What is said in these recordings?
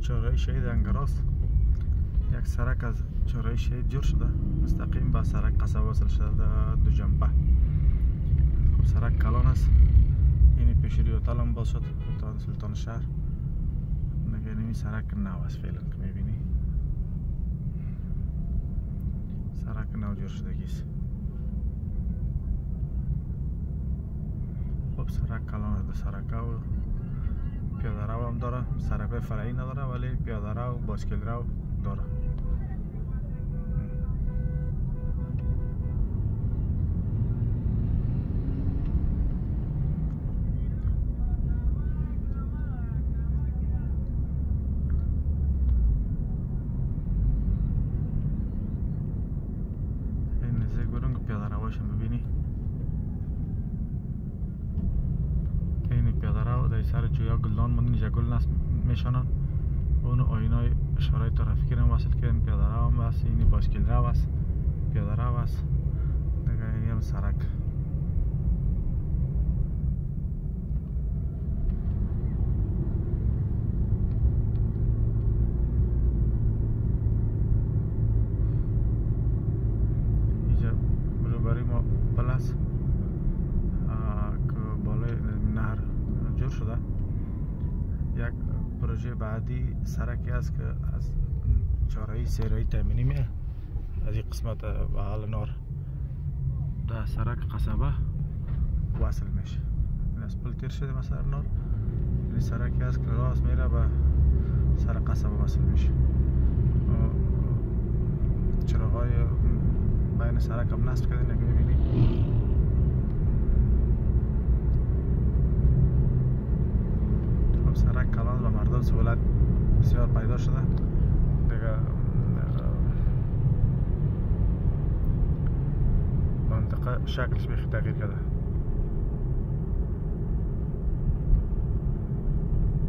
چهارراه شهید انگراست. یک سرک از چهارراه شهید جور شده مستقیم با سرک قصبه وصل شده در دو جنبه. خب سرک کلان است. این پیشوری هتل هم باز شد، هتل سلطان شهر. نگه این سرک نو است فعلا که میبینی. سرک نو جور شده گیست. خب سرک کلان است. سرک و پیاده رو هم داره. سرک فرعی نداره ولی پیاده رو و بایسکل رو داره. این نزدیک برون که پیاده روش هم ببینی. این پیاده رو در سر جویا گلدان من اینجا گل نصب میشنن. اون آینای اشاره ترافیکی رو وصل کردن. پیاده رو هم است. این بایسکل رو است. پیاده رو است. دیگه این هم سرک. اینجا روبروی ما پل است که بالای نهر جور شده. یک پروژه بعدی سرکی است که از چهارراه سه‌راهی تامینی میه از این قسمت به حال نار در سرک قصبه وصل میشه. این از پل تیر شده مثلا نار. این سرکی است که راست میره به سر قصبه وصل میشه. چراغای بین سرک هم نصب کردن که میبینی. سرک کلان و مردم سهولت بسیار پیدا شده دیگه. منطقه شکلش بیخی تغییر کرده.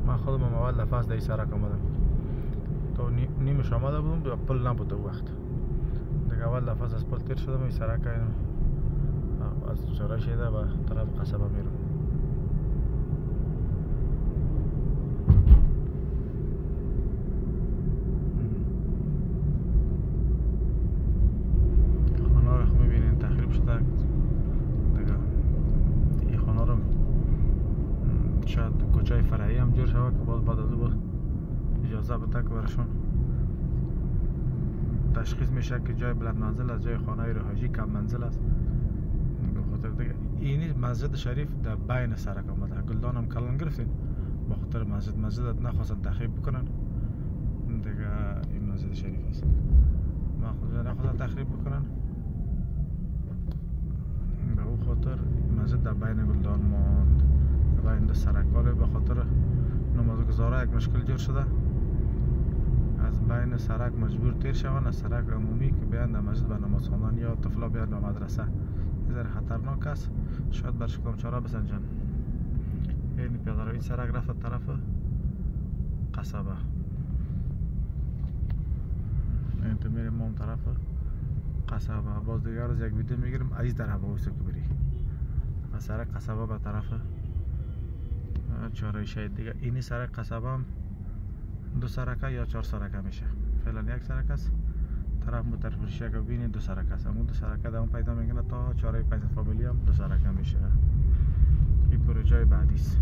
من خودم اول دفعه از این سرک آمدم. تو نیمش آمده بودم پل نبود وقت دیگه. اول دفعه از پل تیر شدم. این سرک از چهارراه شهید به طرف قصبه میرم. شاید کوچه فرعی هم جور شود که باز بعد از او اجازه بده که برشون تشخیص میشه که جای بلند منزل از جای خانه رهایی کم منزل است. بخاطر دیگه این مسجد شریف در بین سرک آمده. گلدان هم کلان گرفتین بخاطر مسجد نخواستن تخریب بکنن دیگه. این مسجد شریف است. نخواستن تخریب بکنن به او خاطر مسجد در بین گلدان ماند. بین دو سرک‌ها به خاطر نمازگزارا یک مشکل جور شده. از بین سرک مجبور تیر شوند از سرک عمومی که بیان در مسجد به نماز خواندن یا طفلا بیان به مدرسه. این ذره خطرناک است. شاید برش کدام چاره بسنجن. این پیاده روی سرک رفت طرف قصبه. این تو میریم اون طرف قصبه. باز دیگه روز یک ویدیو میگیریم از این طرف وایسا که بری از سرک قصبه به طرف چهارراه شهید. دیگه اینی سرک قصبه هم دو سرکه یا چهار سرکه میشه. فعلا یک سرک است. طرف مترفرشی که ببینید دو سرک است. همون دو سرکه دوام پیدا میکنه تا چهارراه 5 فامیلی هم دو سرکه میشه. این پروژه بعدی است.